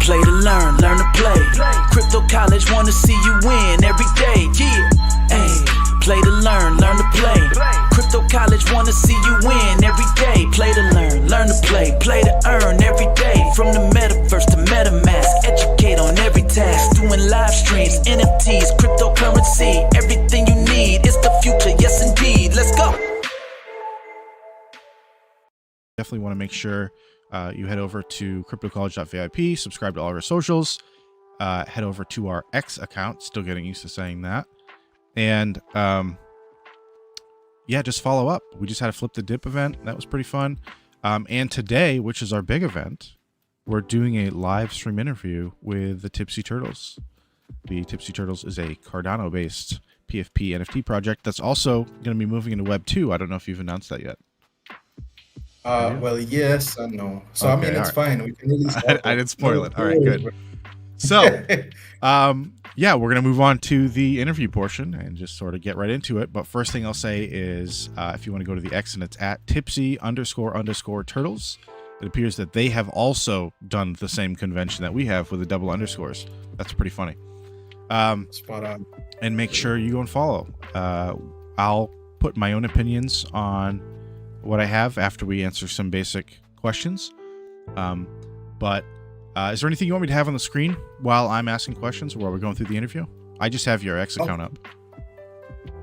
Play to learn to play. Crypto college wanna see you win every day. Yeah, ay, play to learn to play. Crypto college wanna see you win every day. Play to learn to play to earn every day. From the metaverse to MetaMask, educate on every task. Doing live streams, NFTs, cryptocurrency, everything you need. It's the future, yes indeed. Let's go. Definitely want to make sure you head over to cryptocollege.vip, subscribe to all of our socials, head over to our X account, still getting used to saying that, and yeah, just follow up. We just had a Flip the Dip event. That was pretty fun. And today, which is our big event, we're doing a live stream interview with the Tipsy Turtles. The Tipsy Turtles is a Cardano-based PFP NFT project that's also going to be moving into Web 2. I don't know if you've announced that yet. Well, yes and no. So Okay, I mean, it's fine. We can release. I didn't spoil it. All right, good. So, yeah, we're gonna move on to the interview portion and just sort of get right into it. But first thing I'll say is, if you want to go to the X, and it's at Tipsy__Turtles. It appears that they have also done the same convention that we have with the double underscores. That's pretty funny. Spot on. And make sure you go and follow. I'll put my own opinions on what I have after we answer some basic questions. But is there anything you want me to have on the screen while I'm asking questions or while we're going through the interview? I just have your X account up.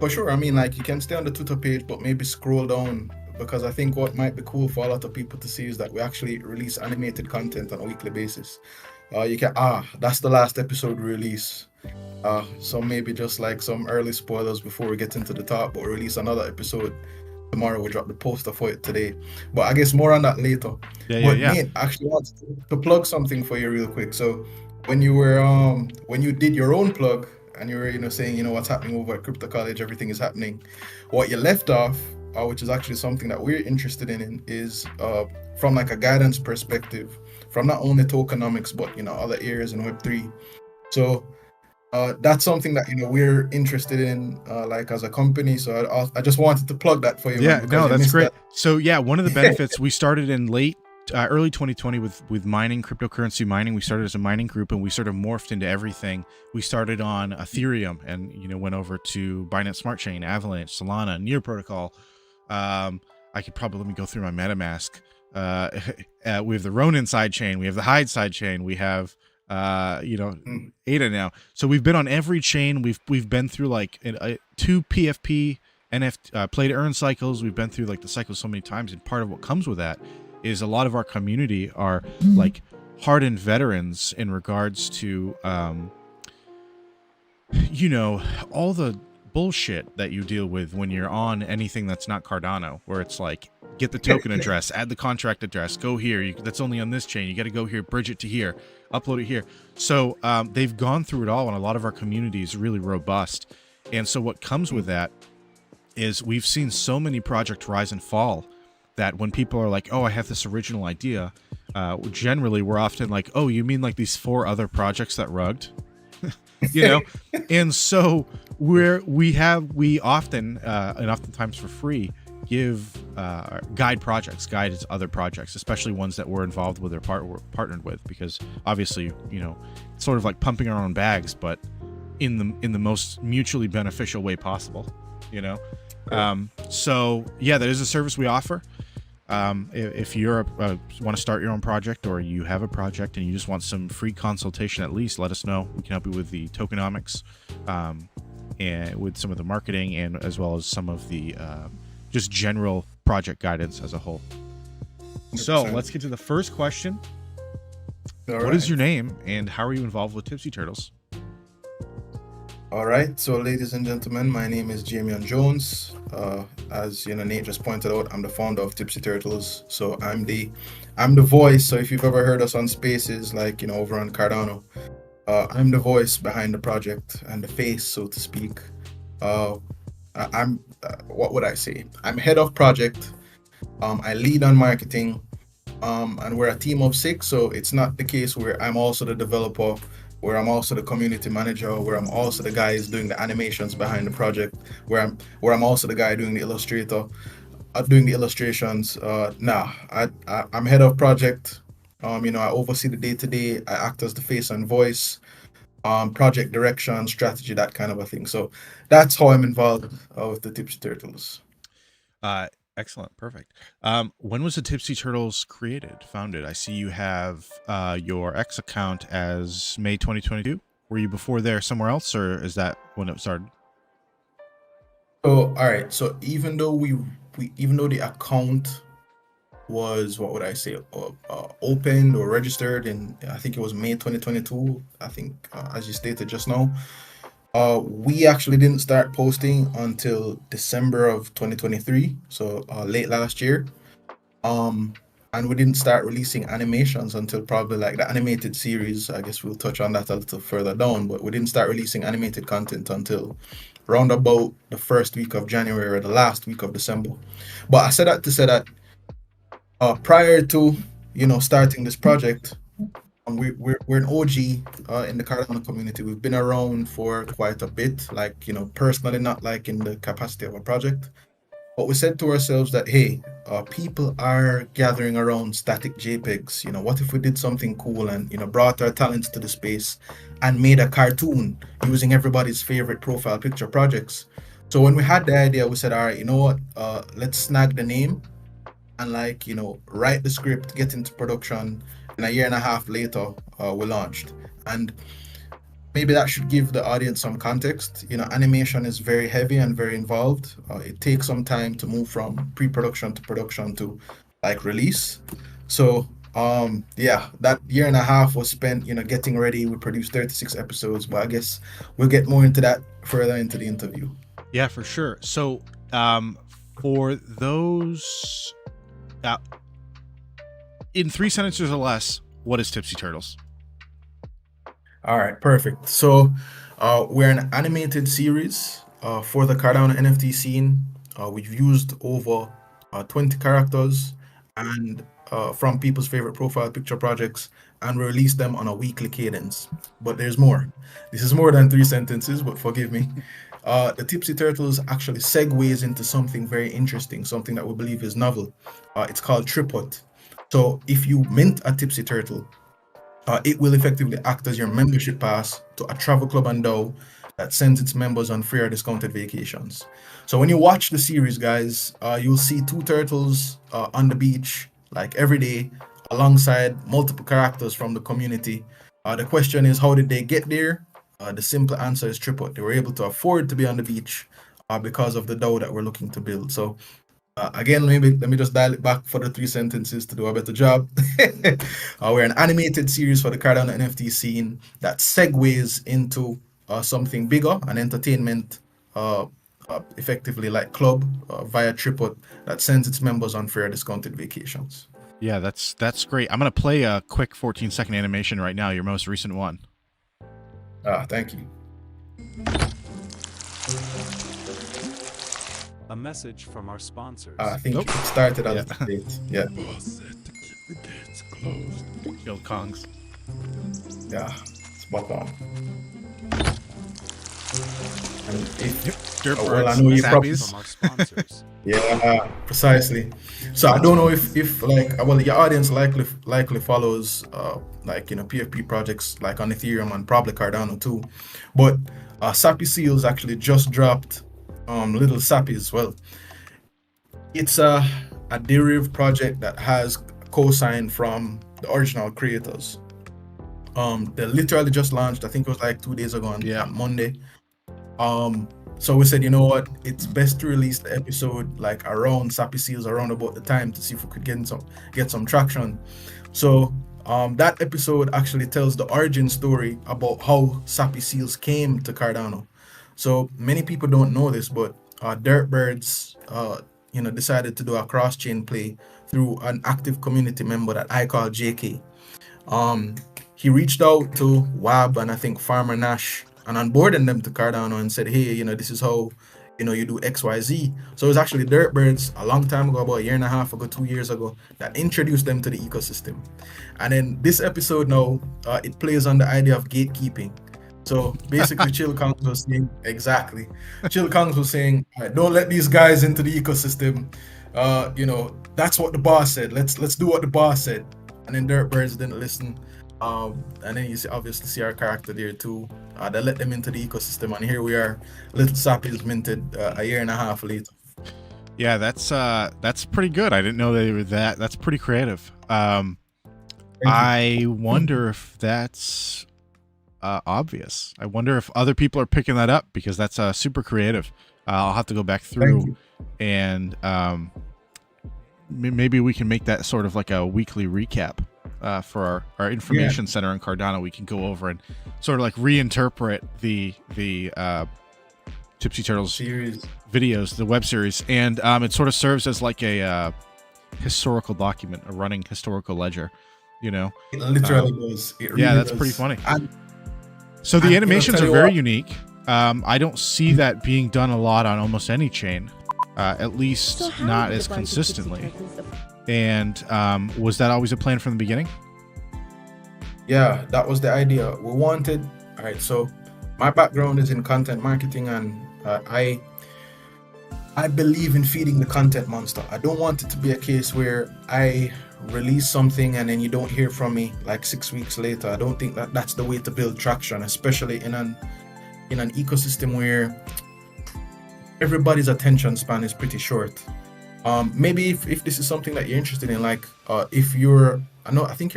For sure. I mean, like, you can stay on the Twitter page, but maybe scroll down, because I think what might be cool for a lot of people to see is that we actually release animated content on a weekly basis. You can, that's the last episode release. So maybe just like some early spoilers before we get into the top, but we'll release another episode tomorrow. We'll drop the poster for it today, but I guess more on that later. Nate, I actually want to plug something for you real quick. So when you were when you did your own plug and you were saying what's happening over at Crypto College, everything is happening. What you left off, which is actually something that we're interested in, is from like a guidance perspective, from not only tokenomics but other areas in Web3. So that's something that we're interested in, like as a company. So I just wanted to plug that for you. Yeah, no, that's great. So yeah, one of the benefits we started in early 2020 with mining, cryptocurrency mining. We started as a mining group, and we sort of morphed into everything. We started on Ethereum, and went over to Binance Smart Chain, Avalanche, Solana, Near Protocol. I could probably, let me go through my MetaMask. We have the Ronin side chain, we have the Hyde side chain, we have ADA now. So we've been on every chain. We've been through like 2 PFP NFT play to earn cycles. We've been through like the cycle so many times, and part of what comes with that is a lot of our community are like hardened veterans in regards to all the bullshit that you deal with when you're on anything that's not Cardano, where it's like, get the token address, add the contract address, go here, that's only on this chain, you got to go here, bridge it to here, upload it here. So they've gone through it all, and a lot of our community is really robust. And so what comes with that is we've seen so many projects rise and fall that when people are like, oh, I have this original idea, generally we're often like, oh, you mean like these 4 other projects that rugged? And so we often and oftentimes for free give guide other projects, especially ones that we're involved with or partnered with, because obviously it's sort of like pumping our own bags, but in the most mutually beneficial way possible. So yeah, that is a service we offer. If you're want to start your own project, or you have a project and you just want some free consultation, at least let us know. We can help you with the tokenomics, and with some of the marketing, and as well as some of the just general project guidance as a whole. 100%. So let's get to the first question. What is your name, and how are you involved with Tipsy Turtles? All right, so ladies and gentlemen, my name is Jamion Jones. As Nate just pointed out, I'm the founder of Tipsy Turtles. So I'm the voice. So if you've ever heard us on Spaces, like over on Cardano, I'm the voice behind the project and the face, so to speak. I'm what would I say? I'm head of project. I lead on marketing. And we're a team of 6, so it's not the case where I'm also the developer, where I'm also the community manager, where I'm also the guy who's doing the animations behind the project, where I'm also the guy doing the illustrator, doing the illustrations. I'm head of project. I oversee the day to day. I act as the face and voice, project direction, strategy, that kind of a thing. So that's how I'm involved with the Tipsy Turtles. Uh, Excellent, perfect. When was the Tipsy Turtles founded? I see you have your X account as May 2022. Were you before there somewhere else, or is that when it started? So, all right. So even though the account was, what would I say, opened or registered in, I think it was May 2022. I think, as you stated just now, we actually didn't start posting until December of 2023. So late last year. Um, and we didn't start releasing animations until probably like the animated series. I guess we'll touch on that a little further down, but we didn't start releasing animated content until round about the first week of January or the last week of December. But I said that to say that prior to starting this project, we're an OG in the Cardano community. We've been around for quite a bit, like personally, not like in the capacity of a project. But we said to ourselves that, hey, people are gathering around static JPEGs. What if we did something cool and, brought our talents to the space and made a cartoon using everybody's favorite profile picture projects? So when we had the idea, we said, all right, you know what? Let's snag the name and write the script, get into production. And a year and a half later, we launched. And maybe that should give the audience some context. Animation is very heavy and very involved. It takes some time to move from pre-production to production to release. So yeah, that year and a half was spent, getting ready. We produced 36 episodes, but I guess we'll get more into that further into the interview. Yeah, for sure. So for those in 3 sentences or less, what is Tipsy Turtles? All right, perfect. So, we're an animated series for the Cardano NFT scene. We've used over 20 characters and from people's favorite profile picture projects, and we release them on a weekly cadence. But there's more. This is more than 3 sentences, but forgive me. The Tipsy Turtles actually segues into something very interesting, something that we believe is novel. It's called Tripod. So, if you mint a Tipsy Turtle, it will effectively act as your membership pass to a travel club and DAO that sends its members on free or discounted vacations. So when you watch the series, guys, you'll see 2 turtles on the beach like every day alongside multiple characters from the community. The question is, how did they get there? The simple answer is Tripod. They were able to afford to be on the beach because of the DAO that we're looking to build. So again, maybe let me just dial it back for the 3 sentences to do a better job. We're an animated series for the Cardano NFT scene that segues into something bigger, an entertainment, effectively like club via Tripod that sends its members on free or discounted vacations. Yeah, that's great. I'm gonna play a quick 14-second animation right now, your most recent one. Thank you. A message from our sponsors. I think Nope. it started at the date. Yeah, The gate's closed. Kill Kongs. yeah, spot on. And if, Dirt well, I birds, know you probably, sappies. From our sponsors. yeah, precisely. So I don't know if well, your audience likely follows PFP projects like on Ethereum and probably Cardano too, but Sappy Seals actually just dropped Little Sappy as well. It's a derivative project that has co-sign from the original creators. They literally just launched, I think it was like 2 days ago on Monday. So we said, you know what, it's best to release the episode like around Sappy Seals, around about the time, to see if we could get some traction. So that episode actually tells the origin story about how Sappy Seals came to Cardano. So many people don't know this, but Dirtbirds, decided to do a cross-chain play through an active community member that I call JK. He reached out to Wab and I think Farmer Nash and onboarded them to Cardano and said, hey, this is how you do XYZ. So it was actually Dirtbirds a long time ago, about a year and a half ago, 2 years ago, that introduced them to the ecosystem. And then this episode now, it plays on the idea of gatekeeping. So basically, Chill Kongs was saying, exactly. Chill Kongs was saying, all right, don't let these guys into the ecosystem. That's what the boss said. Let's do what the boss said. And then Dirtbirds didn't listen. And then you obviously see our character there too. They let them into the ecosystem, and here we are. Little Sappy is minted a year and a half later. Yeah, that's pretty good. I didn't know they were that. That's pretty creative. I wonder if that's obvious. I wonder if other people are picking that up, because that's super creative. I'll have to go back through and maybe we can make that sort of like a weekly recap for our information center in Cardano. We can go over and sort of like reinterpret the Tipsy Turtles series videos, the web series, and it sort of serves as like a historical document, a running historical ledger. It literally does. It really that's does. pretty funny. So the animations are very unique. I don't see that being done a lot on almost any chain, at least not as consistently. And was that always a plan from the beginning? Yeah, that was the idea. We wanted. All right, so my background is in content marketing, and I believe in feeding the content monster. I don't want it to be a case where I release something and then you don't hear from me like 6 weeks later. I don't think that that's the way to build traction, especially in an ecosystem where everybody's attention span is pretty short. Maybe if this is something that you're interested in, like I think you're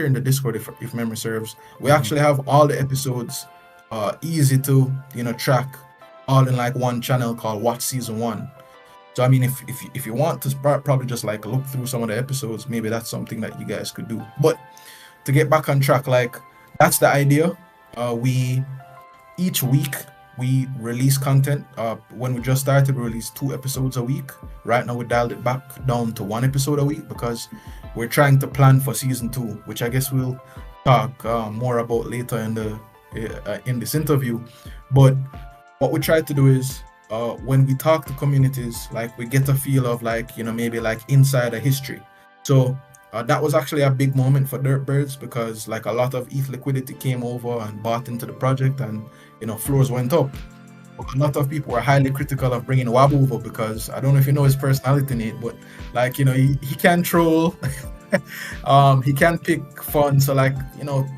in the Discord if memory serves. We actually have all the episodes easy to track, all in like one channel called Watch Season 1. So I mean, if you want to probably just like look through some of the episodes, maybe that's something that you guys could do. But to get back on track, like that's the idea. Each week we release content. When we just started, we released 2 episodes a week. Right now we dialed it back down to 1 episode a week because we're trying to plan for season 2, which I guess we'll talk more about later in this interview. But what we try to do is when we talk to communities, like we get a feel of like maybe like insider history. So that was actually a big moment for Dirtbirds, because like a lot of ETH liquidity came over and bought into the project, and floors went up. A lot of people were highly critical of bringing Wab over, because I don't know if you know his personality, Nate, but like he can troll. He can pick fun. So like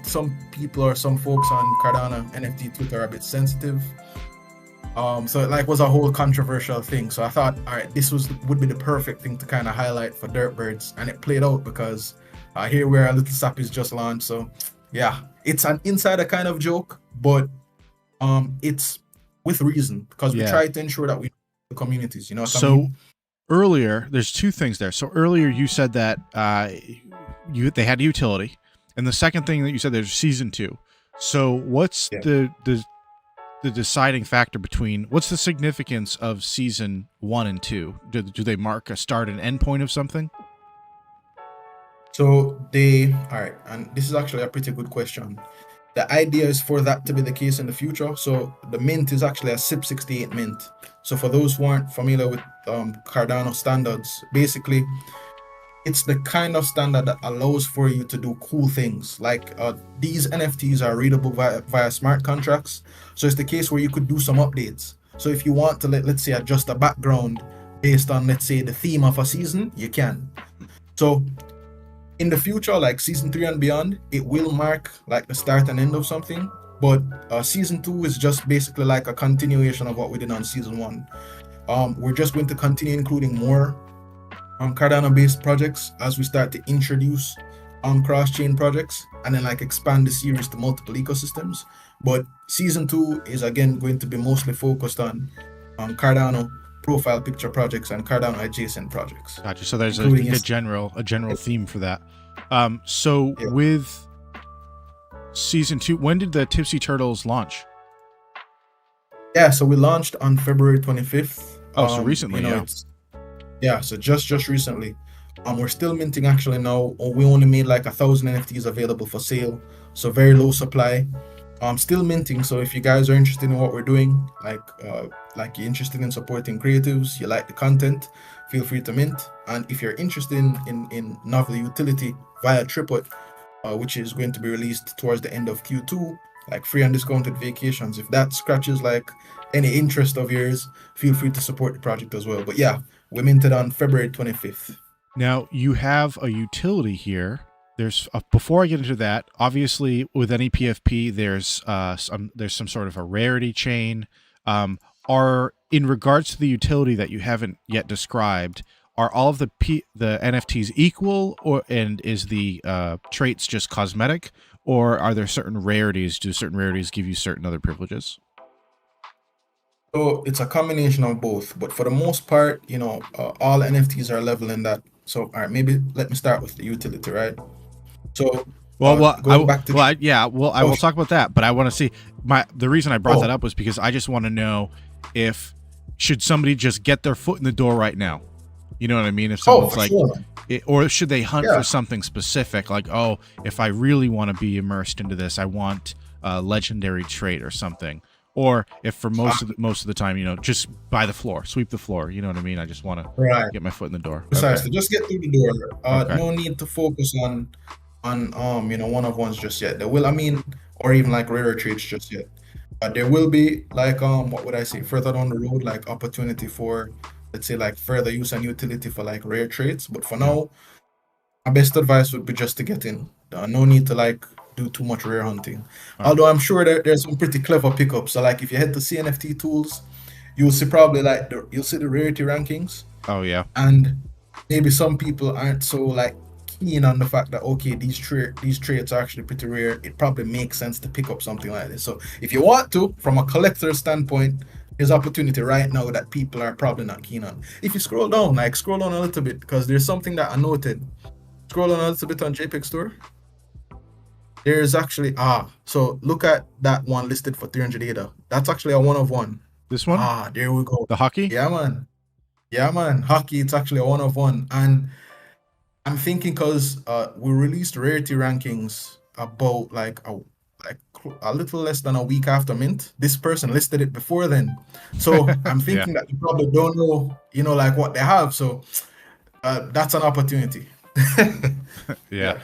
some people or some folks on Cardano NFT Twitter are a bit sensitive. So it like was a whole controversial thing. So I thought, all right, this would be the perfect thing to kind of highlight for Dirtbirds, and it played out because here we are, Little Sappy's just launched. So yeah, it's an insider kind of joke, but it's with reason, because we try to ensure that we know the communities. You know what I mean? Earlier, there's 2 things there. So earlier you said that they had utility, and the second thing that you said, there's season 2. So what's the deciding factor between, what's the significance of season 1 and 2? Do they mark a start and end point of something? So all right, and this is actually a pretty good question. The idea is for that to be the case in the future. So the mint is actually a SIP68 mint. So for those who aren't familiar with Cardano standards, basically it's the kind of standard that allows for you to do cool things. Like these NFTs are readable via smart contracts. So it's the case where you could do some updates. So if you want to let's say adjust a background based on, let's say, the theme of a season, you can. So in the future, like season 3 and beyond, it will mark like the start and end of something. But season 2 is just basically like a continuation of what we did on season 1. We're just going to continue including more Cardano-based projects as we start to introduce cross-chain projects, and then like expand the series to multiple ecosystems. But season 2 is again going to be mostly focused on Cardano profile picture projects and Cardano adjacent projects. Gotcha. So there's a general theme for that. With season 2, when did the Tipsy Turtles launch? Yeah, so we launched on February 25th. Oh, so recently, so just recently. We're still minting actually now. We only made like 1,000 NFTs available for sale, so very low supply. Still minting. So if you guys are interested in what we're doing, like you're interested in supporting creatives, you like the content, feel free to mint. And if you're interested in novel utility via Triplet, which is going to be released towards the end of Q2, like free and discounted vacations, if that scratches like any interest of yours, feel free to support the project as well. But yeah, we minted on February 25th. Now you have a utility here. There's before I get into that, obviously with any PFP, there's some sort of a rarity chain. Are in regards to the utility that you haven't yet described, are all of the NFTs equal, and is the traits just cosmetic, or are there certain rarities? Do certain rarities give you certain other privileges? So it's a combination of both, but for the most part, all NFTs are leveling that. So all right, maybe let me start with the utility, right? So going back to I will talk about that, but I want to see the reason I brought that up was because I just want to know if should somebody just get their foot in the door right now, you know what I mean? If someone's like, sure. Or should they hunt for something specific, like, oh, if I really want to be immersed into this, I want a legendary trait or something. Or if for most of the time, just buy the floor, sweep the floor. You know what I mean? I just want to get my foot in the door. Precisely, just get through the door. No need to focus on one of ones just yet. There will, or even like rarer traits just yet. But there will be like what would I say, further down the road, like opportunity for, let's say, like further use and utility for like rare traits. But for now, my best advice would be just to get in. No need to like do too much rare hunting. Although I'm sure that there's some pretty clever pickups. So like if you head to CNFT tools, you'll see probably like you'll see the rarity rankings. Oh yeah. And maybe some people aren't so like keen on the fact that okay, these traits are actually pretty rare. It probably makes sense to pick up something like this. So if you want to, from a collector standpoint, there's opportunity right now that people are probably not keen on. If you scroll down a little bit, because there's something that I noted. Scroll down a little bit on JPEG Store. There's actually so look at that one listed for 300 ADA. That's actually a one of one. This one? There we go. The hockey? Yeah, man. Hockey, it's actually a one of one. And I'm thinking because we released rarity rankings about like a little less than a week after mint. This person listed it before then. So I'm thinking that you probably don't know, like what they have. So that's an opportunity. Yeah.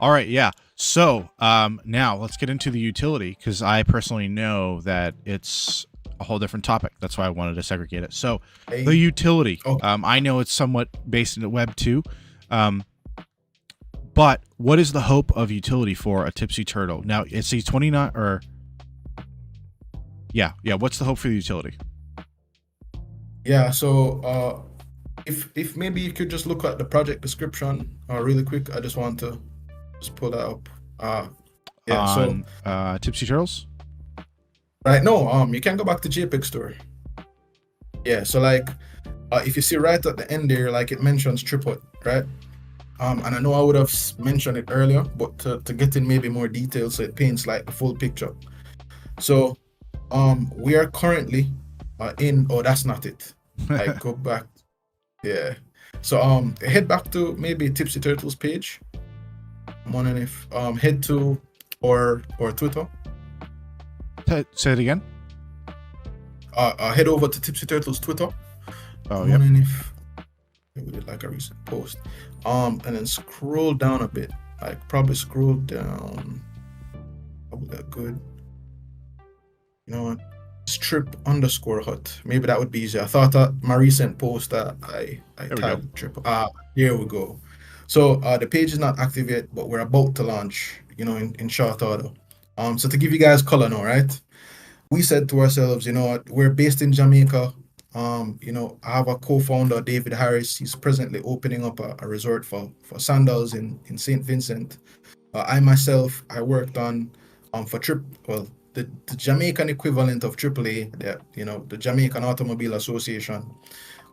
All right, yeah. So now let's get into the utility, because I personally know that it's a whole different topic. That's why I wanted to segregate it. So the utility, I know it's somewhat based in the web too, but what is the hope of utility for a Tipsy Turtle? Now it's a 29 or what's the hope for the utility? Yeah, so if maybe you could just look at the project description really quick. I just want to just pull that up. On Tipsy Turtles? Right, no, you can go back to JPEG Store. Yeah, so like if you see right at the end there, like it mentions triplet, right? And I know I would have mentioned it earlier, but to get in maybe more detail so it paints like the full picture. So we are currently that's not it. Like go back. Yeah. So head back to maybe Tipsy Turtles page. I'm wondering if head to or Twitter. Say it again. Head over to Tipsy Turtles Twitter. Oh, I'm wondering if we did like a recent post. And then scroll down a bit. Like probably scroll down. Probably a good. You know what? Strip_hut. Maybe that would be easier. I thought that my recent post that I tagged Trip. Here we go. So the page is not active yet, but we're about to launch, in short order. So to give you guys color now, right? We said to ourselves, what, we're based in Jamaica. I have a co-founder, David Harris. He's presently opening up a resort for sandals in St. Vincent. I myself, I worked on for the Jamaican equivalent of AAA, the Jamaican Automobile Association.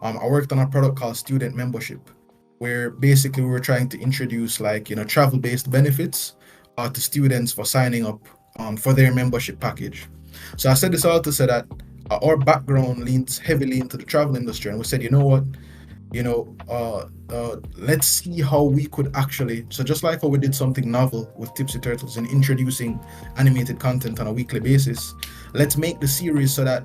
I worked on a product called Student Membership, where basically we were trying to introduce travel-based benefits to students for signing up for their membership package. So I said this all to say that our background leans heavily into the travel industry, and we said, you know what, let's see how we could actually, so just like how we did something novel with Tipsy Turtles in introducing animated content on a weekly basis, let's make the series so that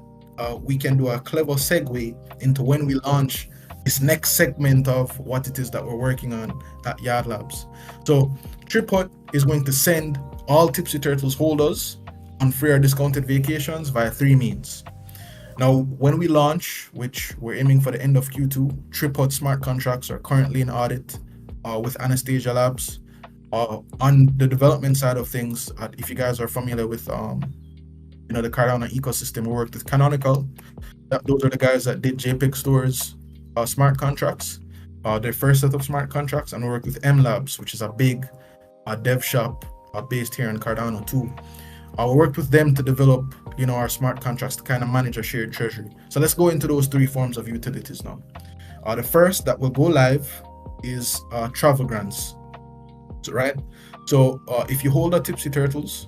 we can do a clever segue into when we launch this next segment of what it is that we're working on at Yard Labs. So TripHut is going to send all Tipsy Turtles holders on free or discounted vacations via three means. Now, when we launch, which we're aiming for the end of Q2, TripHut smart contracts are currently in audit with Anastasia Labs. On the development side of things, if you guys are familiar with the Cardano ecosystem, we worked with Canonical. Those are the guys that did JPEG Store's smart contracts, their first set of smart contracts, and we worked with M Labs, which is a big dev shop based here in Cardano too. We worked with them to develop, our smart contracts to kind of manage our shared treasury. So let's go into those three forms of utilities now. The first that will go live is travel grants. So, right? So if you hold a Tipsy Turtles,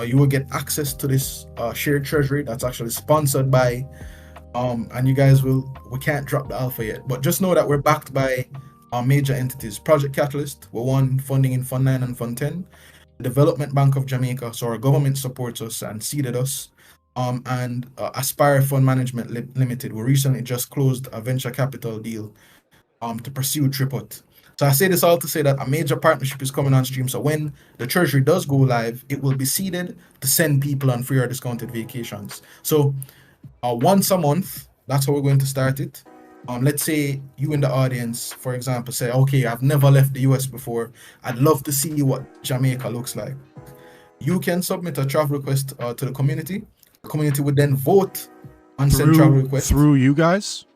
you will get access to this shared treasury that's actually sponsored by, and you guys we can't drop the alpha yet, but just know that we're backed by major entities. Project Catalyst, we won funding in Fund 9 and Fund 10. Development Bank of Jamaica, so our government supports us and seeded us, and Aspire Fund Management Limited. We recently just closed a venture capital deal to pursue TripHut. So I say this all to say that a major partnership is coming on stream. So when the treasury does go live, it will be seeded to send people on free or discounted vacations. So once a month, that's how we're going to start it. Let's say you in the audience, for example, say, okay, I've never left the US before. I'd love to see what Jamaica looks like. You can submit a travel request to the community. The community would then vote on said travel request. Through you guys?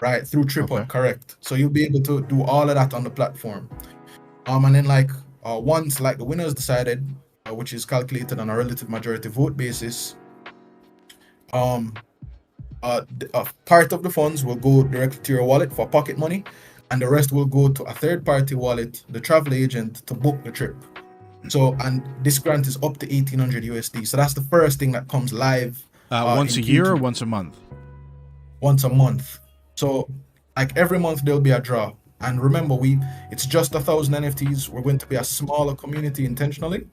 Right, through TripHut, Okay. correct. So you'll be able to do all of that on the platform. And then once the winner is decided, which is calculated on a relative majority vote basis, part of the funds will go directly to your wallet for pocket money, and the rest will go to a third-party wallet, the travel agent, to book the trip. So, and this grant is up to 1,800 USD. So that's the first thing that comes live. Once a in year Q2. or once a month? Once a month. So, every month there'll be a draw. And remember, it's just 1,000 NFTs. We're going to be a smaller community intentionally.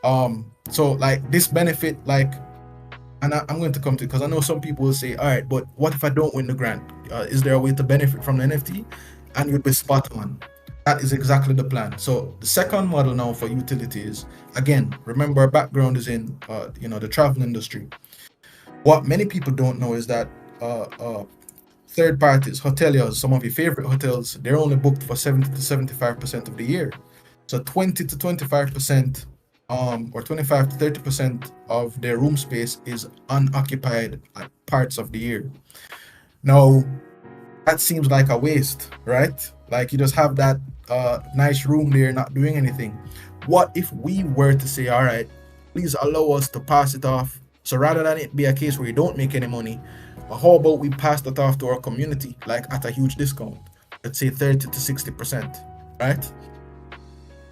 So this benefit, and I'm going to come to it because I know some people will say, all right, but what if I don't win the grant? Is there a way to benefit from the NFT? And you'll be spot on. That is exactly the plan. So the second model now for utilities, again, remember our background is in the travel industry. What many people don't know is that third parties, hoteliers, some of your favorite hotels, they're only booked for 70 to 75% of the year. So 20 to 25%, or 25 to 30% of their room space is unoccupied at parts of the year. Now, that seems like a waste, right? You just have that nice room there not doing anything. What if we were to say, all right, please allow us to pass it off? So rather than it be a case where you don't make any money, how about we pass that off to our community, at a huge discount? Let's say 30 to 60%, right?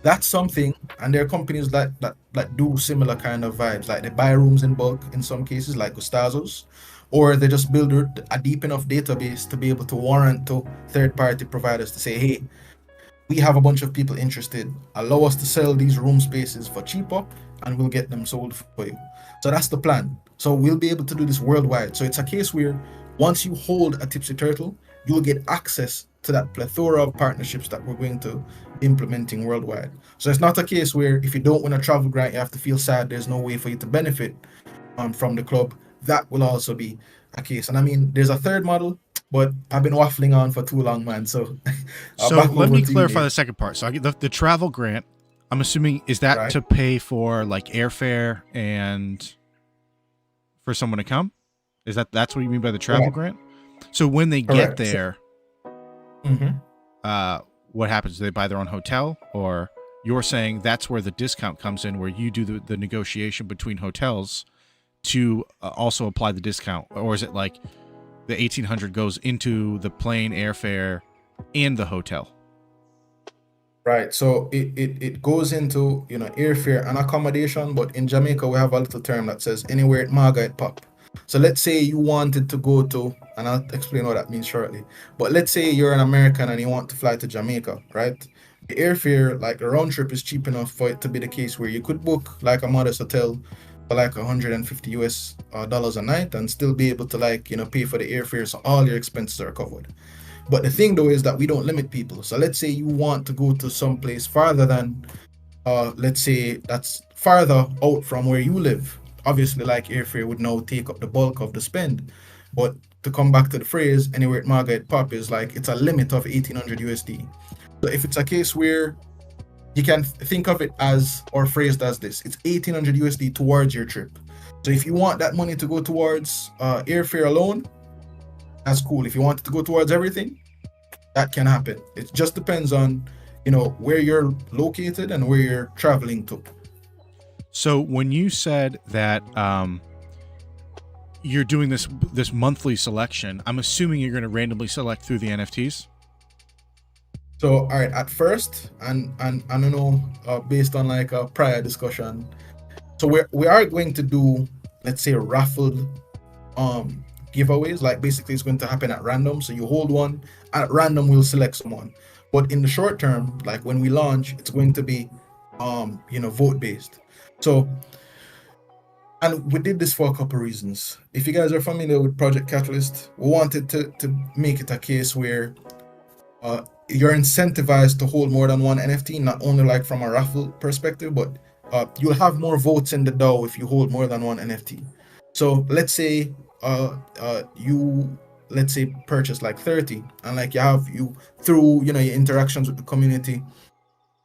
That's something, and there are companies that do similar kind of vibes. They buy rooms in bulk in some cases, like Gustazos, or they just build a deep enough database to be able to warrant to third-party providers to say, hey, we have a bunch of people interested. Allow us to sell these room spaces for cheaper, and we'll get them sold for you. So that's the plan. So we'll be able to do this worldwide. So it's a case where once you hold a Tipsy Turtle, you'll get access to that plethora of partnerships that we're going to be implementing worldwide. So it's not a case where if you don't win a travel grant, you have to feel sad. There's no way for you to benefit from the club. That will also be a case. And I mean, there's a third model, but I've been waffling on for too long, man. So, Let me clarify the second part. So I get the travel grant. I'm assuming, is that Right. to pay for airfare and for someone to come? That's what you mean by the travel grant? So when they get Correct. there, what happens? Do they buy their own hotel, or you're saying that's where the discount comes in, where you do the negotiation between hotels to also apply the discount, or is it the 1,800 goes into the plane, airfare, and the hotel? Right. So it goes into airfare and accommodation, but in Jamaica we have a little term that says anywhere it maga it pop. So let's say you wanted to go to and I'll explain what that means shortly. But let's say you're an American and you want to fly to Jamaica, right? The airfare, like the round trip, is cheap enough for it to be the case where you could book like a modest hotel for like 150 US dollars a night and still be able to like pay for the airfare, so all your expenses are covered. But the thing though is that we don't limit people. So let's say you want to go to some place farther than let's say that's farther out from where you live. Obviously, like airfare would now take up the bulk of the spend. But to come back to the phrase, anywhere it Margaret Pop is like it's a limit of 1800 USD. So if it's a case where you can think of it as or phrased as this, it's 1800 USD towards your trip. So if you want that money to go towards airfare alone, that's cool. If you want it to go towards everything, that can happen. It just depends on where you're located and where you're traveling to. So when you said that you're doing this monthly selection, I'm assuming you're going to randomly select through the NFTs. So all right, at first, and I don't know, based on like a prior discussion, so we are going to do, let's say, raffled giveaways. Like basically it's going to happen at random. So you hold one, at random we'll select someone. But in the short term, like when we launch, it's going to be vote based. So, and we did this for a couple of reasons. If you guys are familiar with Project Catalyst, we wanted to make it a case where you're incentivized to hold more than one NFT, not only like from a raffle perspective, but you'll have more votes in the DAO if you hold more than one NFT. So let's say you purchase like 30, and like you through your interactions with the community,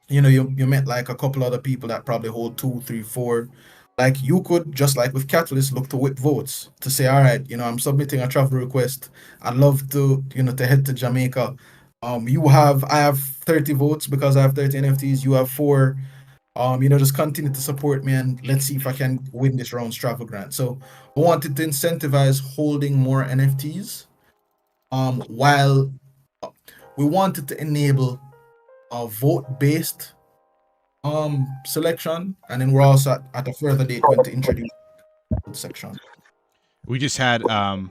you met like a couple other people that probably hold 2, 3, 4. Like you could, just like with Catalyst, look to whip votes to say, all right, I'm submitting a travel request. I'd love to to head to Jamaica. I have 30 votes because I have 30 NFTs. You have 4. Just continue to support me and let's see if I can win this round's travel grant. So we wanted to incentivize holding more NFTs, while we wanted to enable a vote-based selection, and then we're also at a further date going to introduce the section. We just had I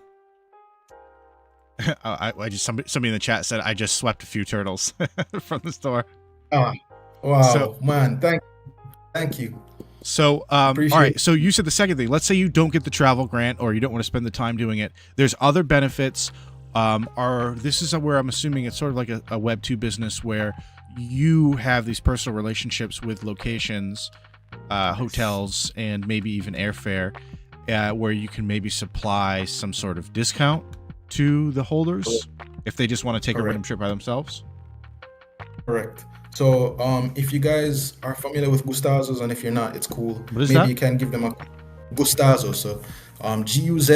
just somebody in the chat said I just swept a few turtles from the store. Wow, So, man, thank you. So, all Appreciate right. it. So you said the second thing. Let's say you don't get the travel grant, or you don't want to spend the time doing it. There's other benefits. This is where I'm assuming it's sort of like a Web 2 business where you have these personal relationships with locations, hotels, and maybe even airfare, where you can maybe supply some sort of discount to the holders if they just want to take a random trip by themselves. Correct. So if you guys are familiar with Gustazos, and if you're not, it's cool. What is Maybe that? you can give them a Gustazo. So GUZTAZOS.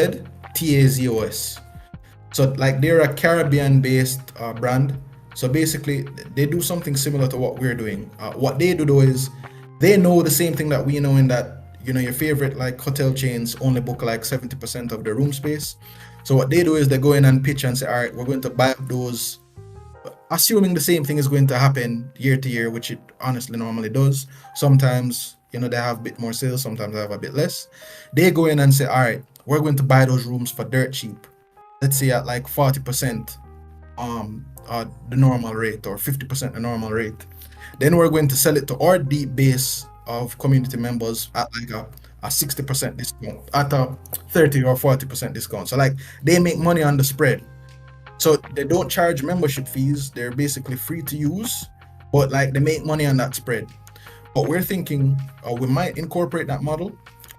So like they're a Caribbean based brand. So basically they do something similar to what we're doing. What they do though is they know the same thing that we know, in that your favorite like hotel chains only book like 70% of their room space. So what they do is they go in and pitch and say, all right, we're going to buy up those, assuming the same thing is going to happen year to year, which it honestly normally does. Sometimes they have a bit more sales, sometimes they have a bit less. They go in and say, all right, we're going to buy those rooms for dirt cheap, let's say at like 40% the normal rate, or 50% the normal rate. Then we're going to sell it to our deep base of community members at like a 60% discount, at a 30 or 40% discount. So like they make money on the spread. So they don't charge membership fees. They're basically free to use, but like they make money on that spread. But we're thinking we might incorporate that model,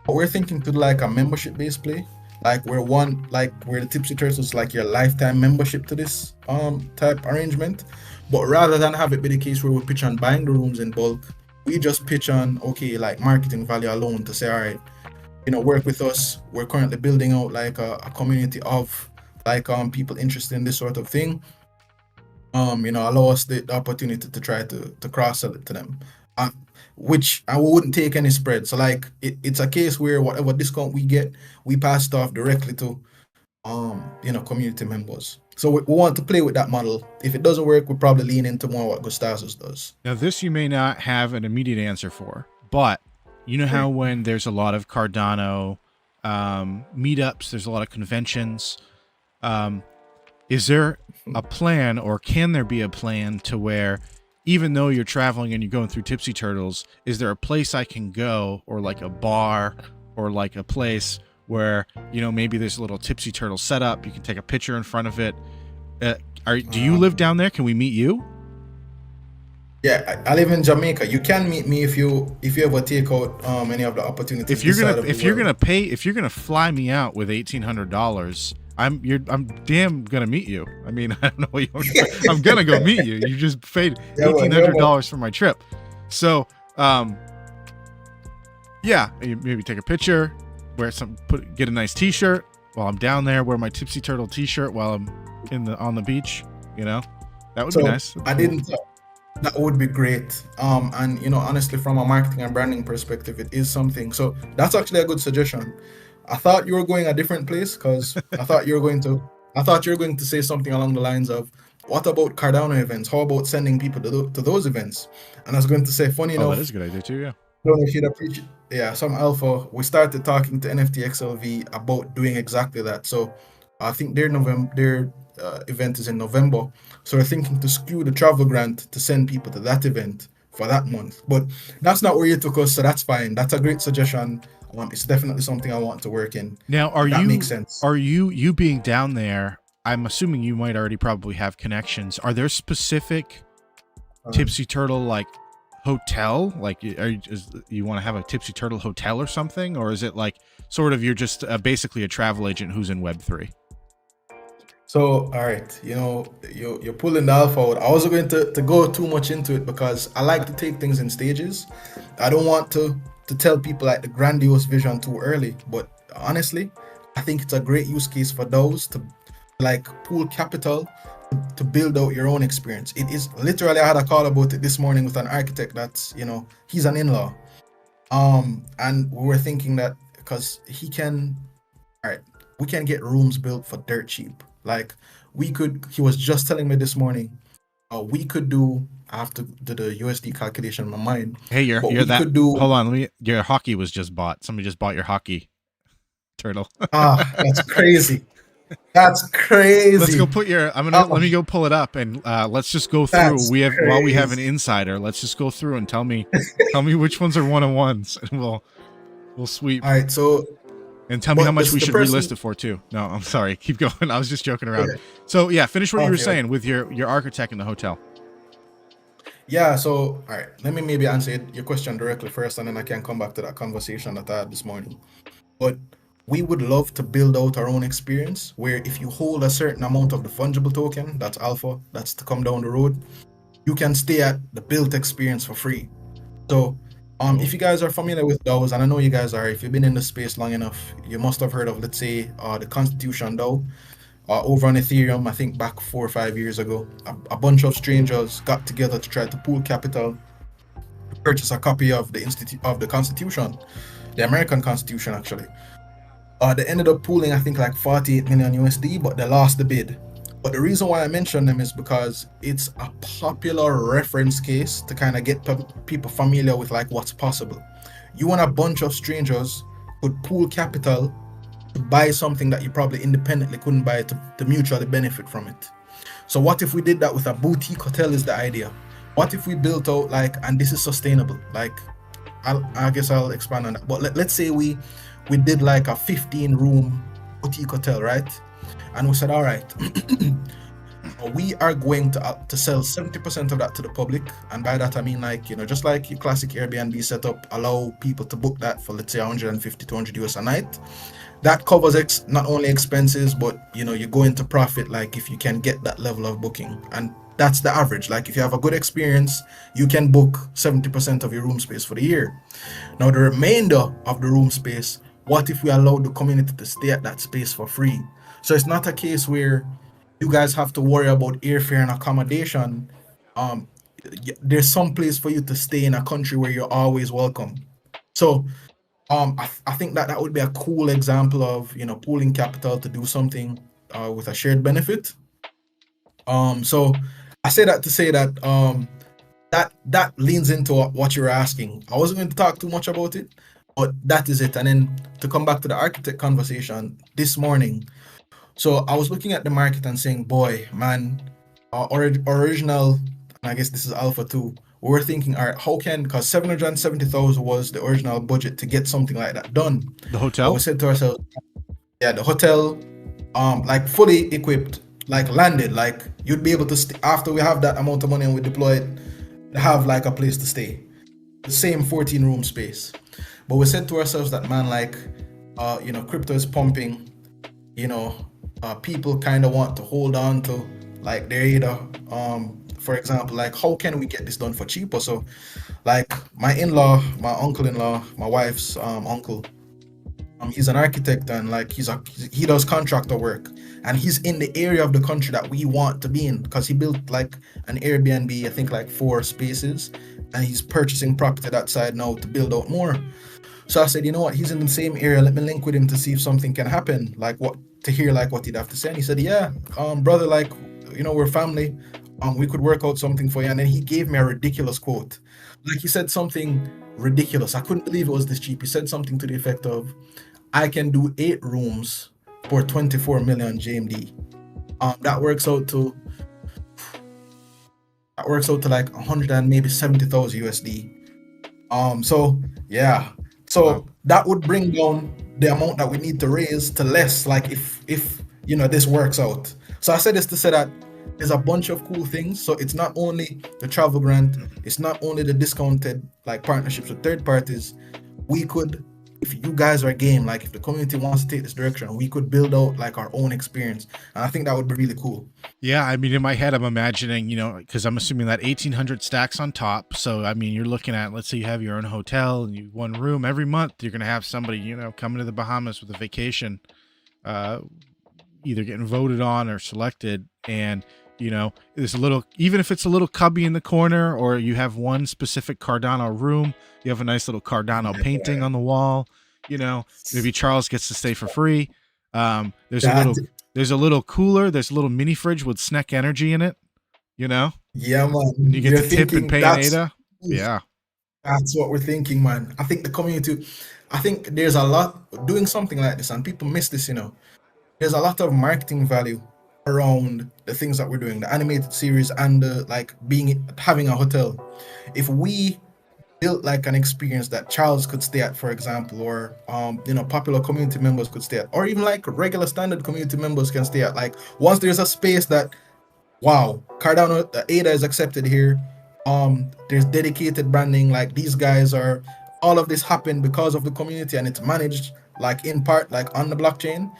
but we're thinking to like a membership based play, like where the Tipsy Turtles is like your lifetime membership to this type arrangement. But rather than have it be the case where we pitch on buying the rooms in bulk, we just pitch on like marketing value alone to say, all right, work with us. We're currently building out like a community of like people interested in this sort of thing. Allow us the opportunity to try to cross sell it to them, which I wouldn't take any spread. So like it's a case where whatever discount we get, we pass it off directly to community members. So we want to play with that model. If it doesn't work, we'll probably lean into more what Gustazos does. Now, this you may not have an immediate answer for, but you know how when there's a lot of Cardano meetups, there's a lot of conventions, Is there a plan, or can there be a plan to where, even though you're traveling and you're going through Tipsy Turtles, is there a place I can go, or like a bar, or like a place where, you know, maybe there's a little Tipsy Turtle setup, you can take a picture in front of it? Do you live down there? Can we meet you? Yeah, I live in Jamaica. You can meet me if you ever take out any of the opportunities. If you're gonna fly me out with $1,800, I'm damn gonna meet you. I mean, I don't know what I'm gonna go meet you. You just paid $1,800 for my trip, so yeah, you maybe take a picture, get a nice T-shirt while I'm down there. Wear my Tipsy Turtle T-shirt while I'm on the beach. You know, that would be nice. That would be great. And you know, honestly, from a marketing and branding perspective, it is something. So that's actually a good suggestion. I thought you were going a different place, because I thought you were going to say something along the lines of, what about Cardano events? How about sending people to those events? And I was going to say, funny enough, that is a good idea too. Yeah. I don't know if you'd appreciate. Yeah, some alpha. We started talking to NFTXLV about doing exactly that. So I think their event is in November. So we're thinking to skew the travel grant to send people to that event for that month. But that's not where you took us, so that's fine. That's a great suggestion. It's definitely something I want to work in. Now, makes sense. Are you being down there? I'm assuming you might already probably have connections. Are there specific Tipsy Turtle like hotel? Like, you want to have a Tipsy Turtle hotel or something, or is it like sort of you're just basically a travel agent who's in Web3? So, all right, you know, you're pulling the alpha out. I wasn't going to go too much into it, because I like to take things in stages. I don't want to tell people like the grandiose vision too early, but honestly, I think it's a great use case for those to like pool capital to build out your own experience. It is literally, I had a call about it this morning with an architect that's, you know, he's an in-law. And we were thinking that because we can get rooms built for dirt cheap. Like he was just telling me this morning, we could do, I have to do the USD calculation in my mind. Hey, hold on, your hockey was just bought. Somebody just bought your hockey turtle. That's crazy. That's crazy. Let's go put let me go pull it up, and let's just go through. While we have an insider, let's just go through and tell me which ones are 1-on-1s, and we'll sweep. All right, so. And tell me how much we should relist it for too. No, I'm sorry. Keep going. I was just joking around. Okay. So yeah, finish what you were saying with your architect in the hotel. Yeah. So all right, let me maybe answer your question directly first, and then I can come back to that conversation that I had this morning. But we would love to build out our own experience where if you hold a certain amount of the fungible token, that's alpha, that's to come down the road, you can stay at the built experience for free. So if you guys are familiar with DAOs, and I know you guys are, if you've been in the space long enough, you must have heard of, let's say, the Constitution DAO. Over on Ethereum, I think back 4 or 5 years ago, a bunch of strangers got together to try to pool capital to purchase a copy of the Constitution, the American Constitution actually. They ended up pooling, I think, like 48 million USD, but they lost the bid. But the reason why I mention them is because it's a popular reference case to kind of get people familiar with like what's possible. You and a bunch of strangers could pool capital to buy something that you probably independently couldn't buy to mutually benefit from it. So what if we did that with a boutique hotel is the idea. What if we built out like, and this is sustainable, like I guess I'll expand on that. But let's say we did like a 15-room boutique hotel, right? And we said, all right, we are going to sell 70% of that to the public. And by that, I mean, like, you know, just like your classic Airbnb setup, allow people to book that for, let's say, 150, 200 US a night. That covers not only expenses, but, you know, you go into profit, like if you can get that level of booking. And that's the average. Like if you have a good experience, you can book 70% of your room space for the year. Now, the remainder of the room space, what if we allowed the community to stay at that space for free? So it's not a case where you guys have to worry about airfare and accommodation. There's some place for you to stay in a country where you're always welcome. So I think that would be a cool example of, you know, pooling capital to do something with a shared benefit. So I say that to say that that leans into what you're asking. I wasn't going to talk too much about it, but that is it. And then to come back to the architect conversation this morning, So I was looking at the market and saying, boy, man, our original, and I guess this is alpha 2. We were thinking, all right, how can, because 770,000 was the original budget to get something like that done. The But hotel? we said to ourselves, yeah, the hotel, like fully equipped, like landed, like you'd be able to after we have that amount of money and we deploy it, have like a place to stay. The same 14 room space. But we said to ourselves that, man, like, crypto is pumping, you know, people kind of want to hold on to like their either, for example, like how can we get this done for cheaper? So like my in-law, my uncle-in-law, my wife's uncle, he's an architect and like he does contractor work, and he's in the area of the country that we want to be in because he built like an Airbnb, I think like 4 spaces, and he's purchasing property that side now to build out more. So I said, you know what, he's in the same area, let me link with him to see if something can happen, like what, to hear like what he'd have to say. And he said, yeah, brother, like, we're family, we could work out something for you. And then he gave me a ridiculous quote. Like he said something ridiculous. I couldn't believe it was this cheap. He said something to the effect of, I can do 8 rooms for 24 million JMD. That works out to like 100 and maybe 70,000 USD. So yeah, so Wow. that would bring down the amount that we need to raise to less, like if this works out. So I said this to say that there's a bunch of cool things. So it's not only the travel grant, it's not only the discounted like partnerships with third parties. We could, if you guys are game, like if the community wants to take this direction, we could build out like our own experience, and I think that would be really cool. Yeah, I mean, in my head, I'm imagining, because I'm assuming that 1,800 stacks on top. So, I mean, you're looking at, let's say you have your own hotel and you 1 room every month. You're going to have somebody, coming to the Bahamas with a vacation, either getting voted on or selected. And, there's a little, even if it's a little cubby in the corner, or you have one specific Cardano room, you have a nice little Cardano painting on the wall. Maybe Charles gets to stay for free. There's a little cooler. There's a little mini fridge with snack energy in it. Yeah, man. And you get You're to tip and thinking pay an ADA. Yeah. That's what we're thinking, man. I think the community, I think there's a lot doing something like this, and people miss this. There's a lot of marketing value around the things that we're doing, the animated series and the like having a hotel. If we built like an experience that Charles could stay at, for example, or popular community members could stay at, or even like regular standard community members can stay at. Like once there's a space that, wow, Cardano, the ADA is accepted here. There's dedicated branding. Like these guys are, all of this happened because of the community, and it's managed like in part like on the blockchain.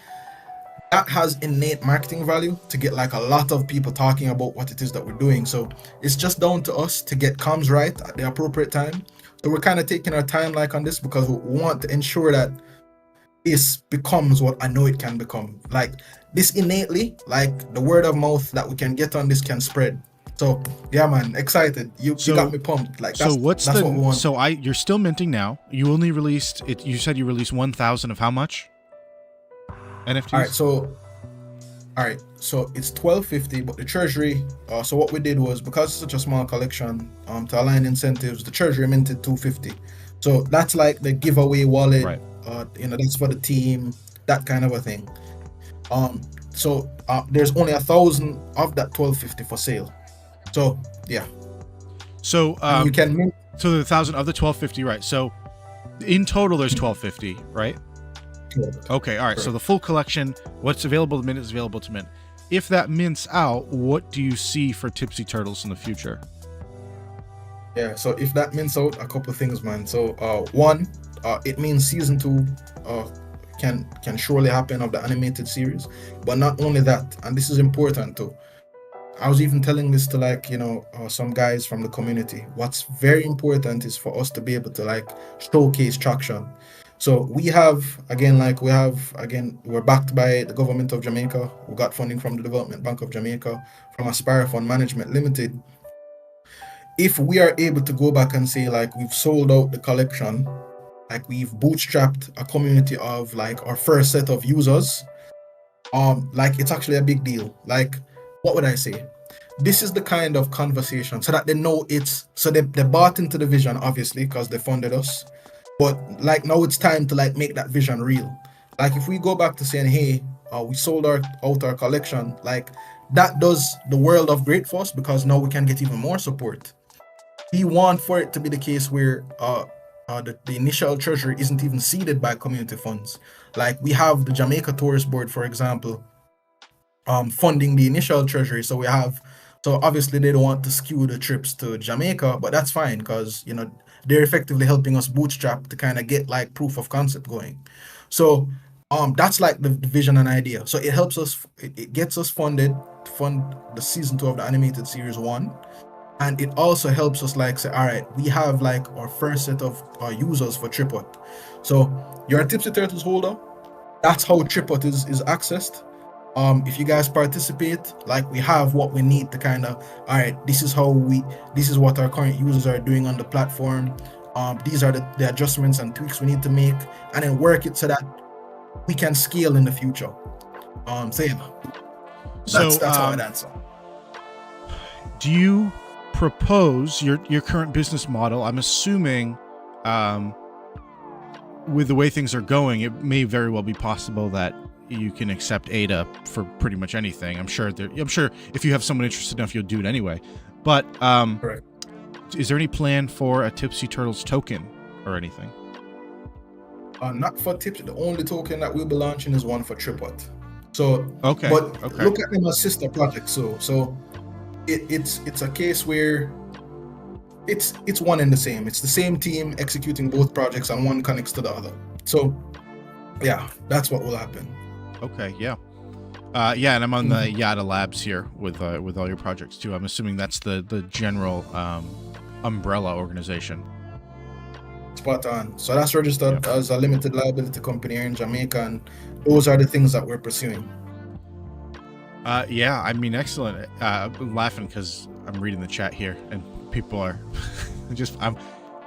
That has innate marketing value to get like a lot of people talking about what it is that we're doing. So it's just down to us to get comms right at the appropriate time. So we're kind of taking our time like on this because we want to ensure that this becomes what I know it can become. Like this innately, like the word of mouth that we can get on this can spread. So yeah, man, excited. You got me pumped. Like that's what we want. So you're still minting now. You only released it. You said you released 1,000 of how much? NFTs. All right, so it's 1250, but the treasury, so what we did was, because it's such a small collection, to align incentives, the treasury minted 250. So that's like the giveaway wallet, right. That's for the team, that kind of a thing. So there's only 1,000 of that 1250 for sale. So yeah. So you can mint. So the 1,000 of the 1250, right? So in total, there's 1250, right? Correct. Okay, all right. Correct. So the full collection, what's available to mint is available to mint. If that mints out, what do you see for Tipsy Turtles in the future? Yeah, so if that mints out, a couple of things, man. So one, it means season 2 can surely happen of the animated series. But not only that, and this is important too. I was even telling this to like, some guys from the community. What's very important is for us to be able to like showcase traction. So we're backed by the government of Jamaica. We got funding from the Development Bank of Jamaica, from Aspire Fund Management Limited. If we are able to go back and say like we've sold out the collection, like we've bootstrapped a community of like our first set of users, like it's actually a big deal. Like, what would I say? This is the kind of conversation so that they know they bought into the vision, obviously, because they funded us. But like now it's time to like make that vision real. Like if we go back to saying, hey, we sold out our collection, like that does the world of great for us, because now we can get even more support. We want for it to be the case where the initial treasury isn't even seeded by community funds. Like we have the Jamaica Tourist Board, for example, funding the initial treasury. So obviously they don't want to skew the trips to Jamaica, but that's fine because they're effectively helping us bootstrap to kind of get like proof of concept going. So that's like the vision and idea. So it helps us, it gets us funded to fund the season 2 of the animated series 1. And it also helps us like say, all right, we have like our first set of users for Tripod. So you're a Tipsy Turtles holder. That's how Tripod is accessed. If you guys participate, like we have what we need to kind of, all right, this is what our current users are doing on the platform. These are the adjustments and tweaks we need to make, and then work it so that we can scale in the future. So yeah, that's how it answers. Do you propose your current business model? I'm assuming with the way things are going, it may very well be possible that you can accept ADA for pretty much anything. I'm sure if you have someone interested enough, you'll do it anyway. But Correct. Is there any plan for a Tipsy Turtles token or anything? Not for Tipsy. The only token that we'll be launching is one for Tripod. So Okay. But Okay. look at them as sister projects. So it's a case where it's one and the same. It's the same team executing both projects, and one connects to the other. So yeah, that's what will happen. Okay. Yeah. Yeah, and I'm on the Yada Labs here with all your projects too. I'm assuming that's the general umbrella organization. Spot on. So that's registered as a limited liability company here in Jamaica, and those are the things that we're pursuing. Yeah, I mean, excellent. I'm laughing because I'm reading the chat here, and people are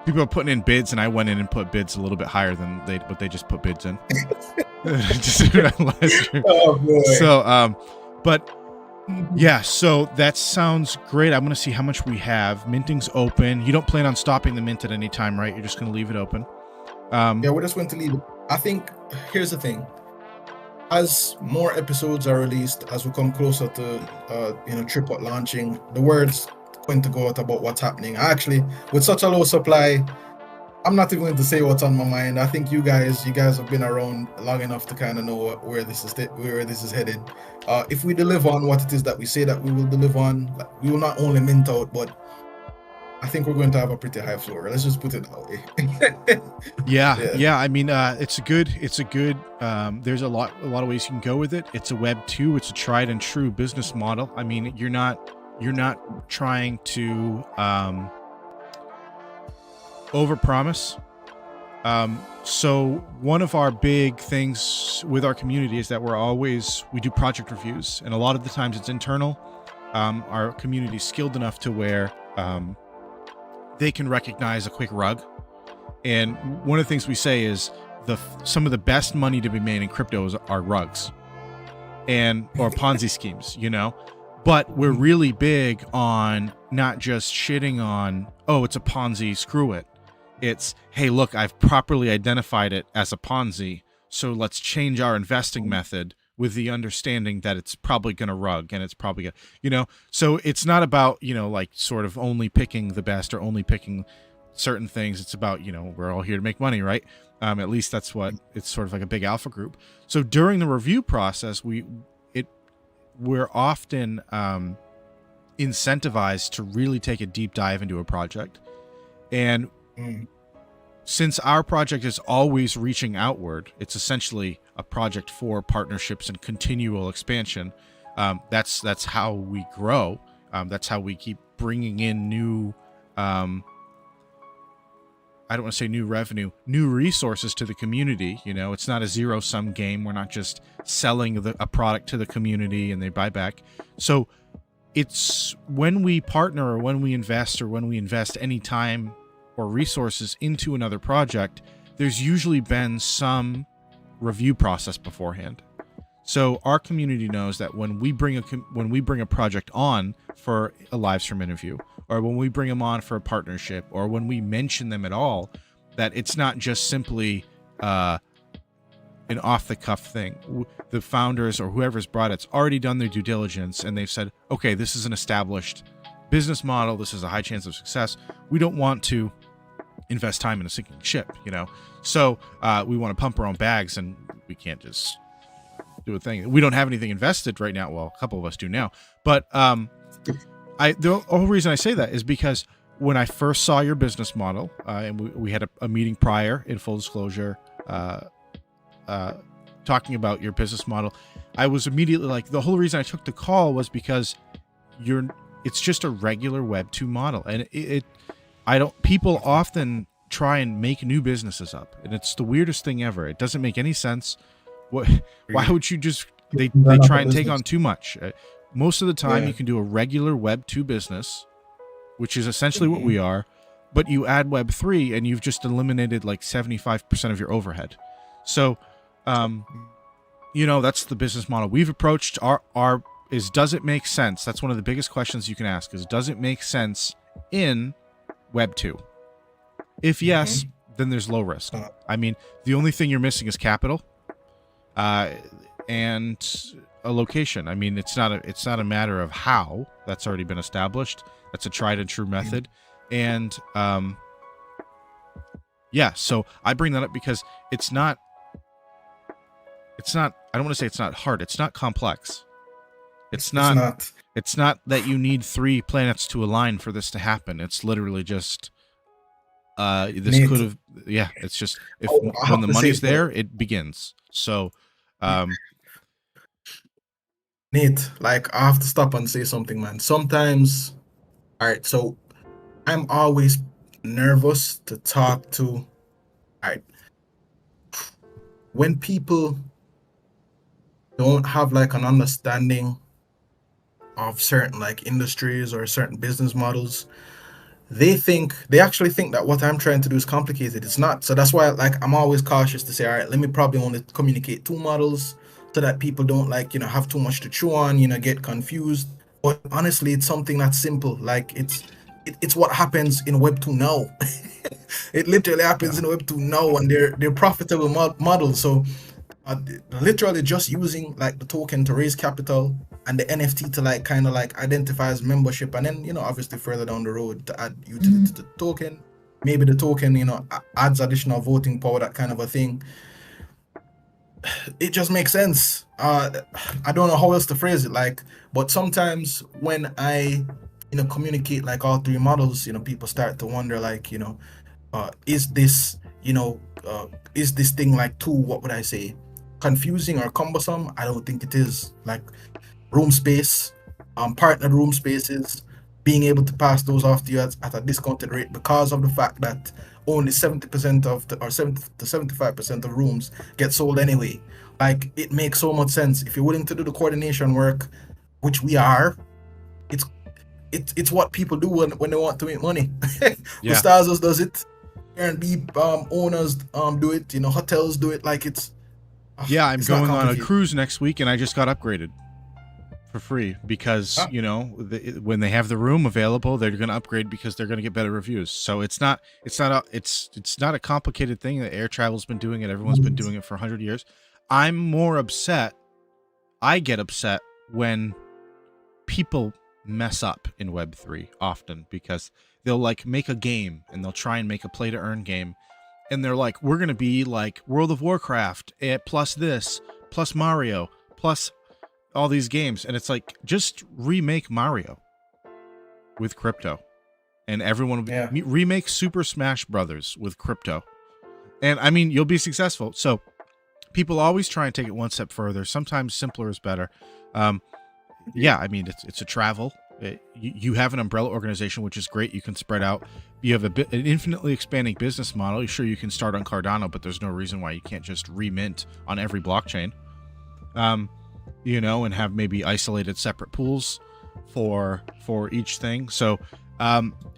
people are putting in bids, and I went in and put bids a little bit higher than what they just put bids in. Oh boy. So, but yeah, so that sounds great. I'm gonna see how much we have. Minting's open. You don't plan on stopping the mint at any time, right? You're just gonna leave it open. Yeah, we're just going to leave it. I think here's the thing. As more episodes are released, as we come closer to Tripod launching, the word's going to go out about what's happening. Actually, with such a low supply, I'm not even going to say what's on my mind. I think you guys have been around long enough to kind of know where this is headed. If we deliver on what it is that we say that we will deliver on, we will not only mint out, but I think we're going to have a pretty high floor. Let's just put it that way. Yeah. I mean, it's a good. There's a lot of ways you can go with it. It's a Web 2. It's a tried and true business model. I mean, you're not trying to overpromise. So one of our big things with our community is that we do project reviews, and a lot of the times it's internal. Our community is skilled enough to where they can recognize a quick rug. And one of the things we say is some of the best money to be made in cryptos are rugs or Ponzi schemes, But we're really big on not just shitting on, oh, it's a Ponzi, screw it. It's, hey, look, I've properly identified it as a Ponzi, so let's change our investing method with the understanding that it's probably going to rug and it's probably going to, so it's not about, like sort of only picking the best or only picking certain things. It's about, we're all here to make money, right? At least that's what it's sort of like a big alpha group. So during the review process, we're often incentivized to really take a deep dive into a project. And since our project is always reaching outward, it's essentially a project for partnerships and continual expansion. That's how we grow. That's how we keep bringing in new, I don't want to say new revenue, new resources to the community. It's not a zero-sum game. We're not just selling a product to the community and they buy back. So it's when we partner or when we invest any time or resources into another project, there's usually been some review process beforehand. So our community knows that when we bring a project on for a live stream interview, or when we bring them on for a partnership, or when we mention them at all, that it's not just simply an an off-the-cuff thing. The founders or whoever's brought it's already done their due diligence, and they've said, okay, this is an established business model. This is a high chance of success. We don't want to invest time in a sinking ship, you know? So we want to pump our own bags, and we can't just do a thing. We don't have anything invested right now. Well, a couple of us do now. But the whole reason I say that is because when I first saw your business model, and we had a meeting prior, in full disclosure, talking about your business model, I was immediately like, the whole reason I took the call was because it's just a regular Web 2 model. And people often try and make new businesses up, and it's the weirdest thing ever. It doesn't make any sense. Why would you just, they try and take on too much. Most of the time you can do a regular Web 2 business, which is essentially what we are, but you add Web 3 and you've just eliminated like 75% of your overhead. So, you know, that's the business model we've approached. Does it make sense? That's one of the biggest questions you can ask is, does it make sense in Web 2? If yes, then there's low risk. I mean, the only thing you're missing is capital, and a location. I mean, it's not a matter of how. That's already been established. That's a tried and true method. And so I bring that up because it's not, I don't want to say it's not hard. It's not complex. It's not that you need 3 planets to align for this to happen. It's literally just this could have, it's just when the money's there, it begins. So Nate, like, I have to stop and say something, man. Sometimes, all right, so I'm always nervous to talk to, all right, when people don't have like an understanding of certain like industries or certain business models, they actually think that what I'm trying to do is complicated. It's not. So that's why, like, I'm always cautious to say, all right, let me probably only communicate 2 models so that people don't, like, you know, have too much to chew on, you know, get confused. But honestly, it's something that's simple. Like, it's what happens in Web 2 now. It literally happens in Web 2 now, and they're profitable models. So literally just using like the token to raise capital and the NFT to like kind of like identify as membership, and then, you know, obviously further down the road to add utility to the token. Maybe the token, you know, adds additional voting power, that kind of a thing. It just makes sense. I don't know how else to phrase it, like, but sometimes when I, you know, communicate like all 3 models, you know, people start to wonder, like, you know, is this thing like too, what would I say, confusing or cumbersome? I don't think it is. Like, room space, partnered room spaces, being able to pass those off to you at a discounted rate because of the fact that only 70% of or 70 to 75% of rooms get sold anyway. Like, it makes so much sense. If you're willing to do the coordination work, which we are, it's what people do when they want to make money. Gustazos does it, Airbnb owners do it, you know, hotels do it. Like, I'm going on a cruise next week, and I just got upgraded for free because you know, when they have the room available, they're going to upgrade because they're going to get better reviews. So it's not a complicated thing. That air travel's been doing it. Everyone's been doing it for 100 years. I'm more upset. I get upset when people mess up in Web3 often, because they'll like make a game and they'll try and make a play to earn game, and they're like, we're going to be like World of Warcraft plus this, plus Mario, plus all these games. And it's like, just remake Mario with crypto, and everyone will remake Super Smash Brothers with crypto, and I mean, you'll be successful. So people always try and take it one step further. Sometimes simpler is better. I mean, it's a travel. You have an umbrella organization, which is great. You can spread out. You have an infinitely expanding business model. Sure, you can start on Cardano, but there's no reason why you can't just remint on every blockchain. You know, and have maybe isolated separate pools for each thing. So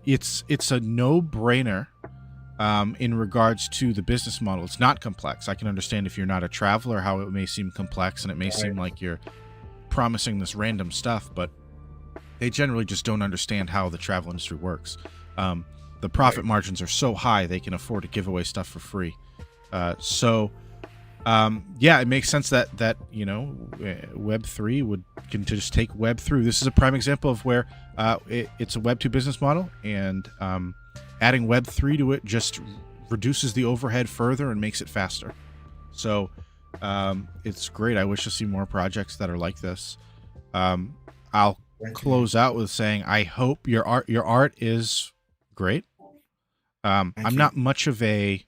it's a no-brainer in regards to the business model. It's not complex. I can understand if you're not a traveler how it may seem complex, and it may seem like you're promising this random stuff, but they generally just don't understand how the travel industry works. The profit margins are so high they can afford to give away stuff for free. So Yeah, it makes sense that Web3 can just take Web through. This is a prime example of where it's a Web2 business model, and adding Web3 to it just reduces the overhead further and makes it faster. So it's great. I wish to see more projects that are like this. I'll close out with saying I hope your art is great. I'm not much of a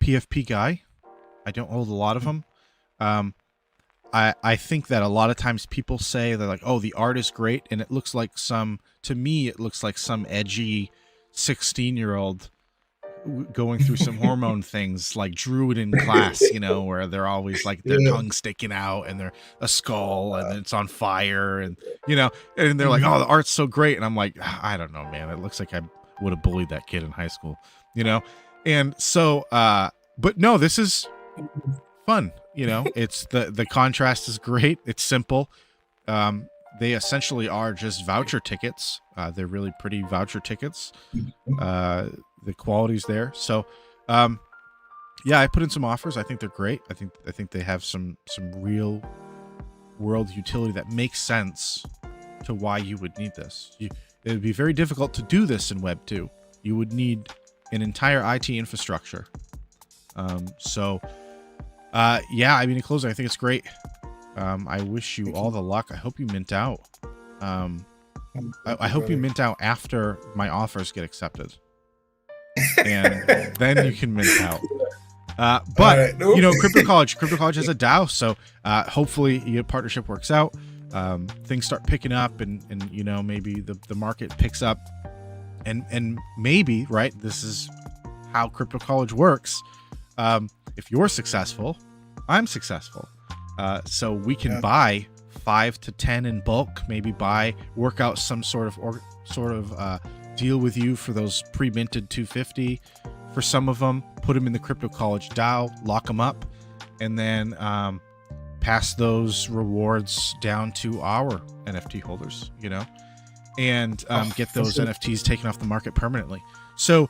PFP guy. I don't hold a lot of them. I think that a lot of times people say they're like, oh, the art is great, and it looks like to me it looks like some edgy 16-year-old going through some hormone things, like drew it in class, where they're always like their tongue sticking out and they're a skull and it's on fire, and and they're like, oh, the art's so great, and I'm like, I don't know, man, it looks like I would have bullied that kid in high school, and so but no, this is fun. It's the contrast is great. It's simple. They essentially are just voucher tickets. They're really pretty voucher tickets. The quality's there. So yeah, I put in some offers. I think they're great. I think they have some real world utility that makes sense to why you would need this. It would be very difficult to do this in Web 2. You would need an entire IT infrastructure. Yeah, I mean, in closing, I think it's great. I wish you all the luck. I hope you mint out. I hope you mint out after my offers get accepted, and then you can mint out. But Crypto College has a DAO, so hopefully your partnership works out. Things start picking up, and maybe the market picks up, and maybe, right, this is how Crypto College works. If you're successful, I'm successful. So we can buy 5 to 10 in bulk, maybe work out some sort of deal with you for those pre-minted 250 for some of them, put them in the Crypto College DAO, lock them up, and then pass those rewards down to our NFT holders, and get those NFTs taken off the market permanently. So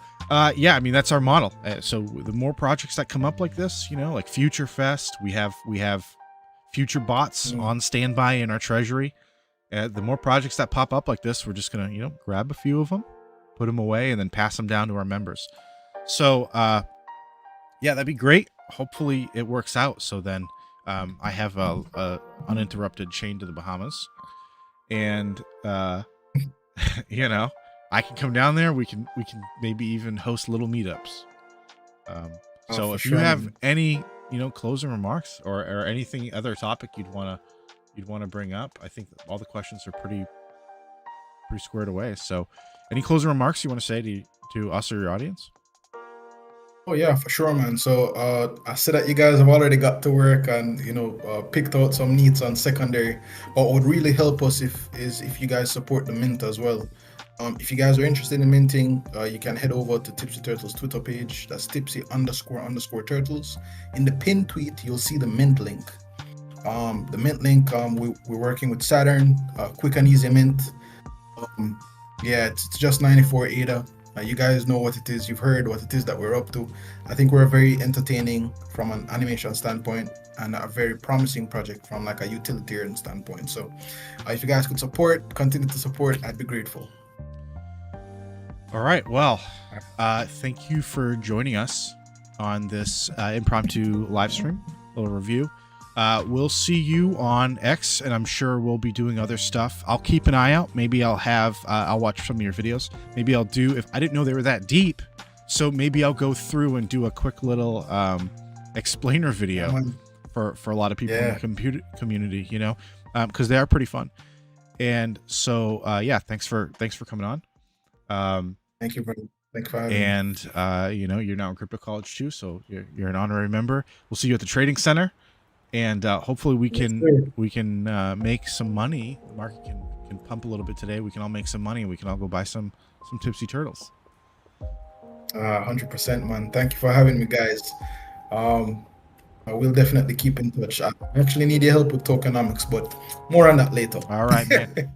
yeah, I mean, that's our model. So the more projects that come up like this, like Future Fest, we have future bots on standby in our treasury. The more projects that pop up like this, we're just gonna grab a few of them, put them away, and then pass them down to our members. So yeah, that'd be great. Hopefully it works out. So then I have a uninterrupted chain to the Bahamas, and I can come down there. We can maybe even host little meetups. So if you have any closing remarks or anything, other topic you'd want to bring up, I think all the questions are pretty squared away. So any closing remarks you want to say to us or your audience? Oh yeah, for sure, man. So I see that you guys have already got to work and picked out some needs on secondary. What would really help us if you guys support the mint as well. If you guys are interested in minting, you can head over to Tipsy Turtles Twitter page. That's Tipsy__Turtles. In the pinned tweet, you'll see the mint link. The mint link, we're working with Saturn, quick and easy mint. Yeah, it's just 94 ADA. You guys know what it is. You've heard what it is that we're up to. I think we're very entertaining from an animation standpoint and a very promising project from like a utilitarian standpoint. So if you guys could continue to support, I'd be grateful. All right. Well, thank you for joining us on this impromptu live stream, little review. We'll see you on X, and I'm sure we'll be doing other stuff. I'll keep an eye out. Maybe I'll watch some of your videos. Maybe I'll do, if I didn't know they were that deep, so maybe I'll go through and do a quick little explainer video for a lot of people in the community, because they are pretty fun. And so, yeah, thanks for coming on. Thank you, brother. Thank you for having me. And you're now in Crypto College too, so you're an honorary member. We'll see you at the trading center. And hopefully we can make some money. The market can pump a little bit today. We can all make some money, and we can all go buy some Tipsy Turtles. 100%, man. Thank you for having me, guys. I will definitely keep in touch. I actually need your help with tokenomics, but more on that later. All right, man.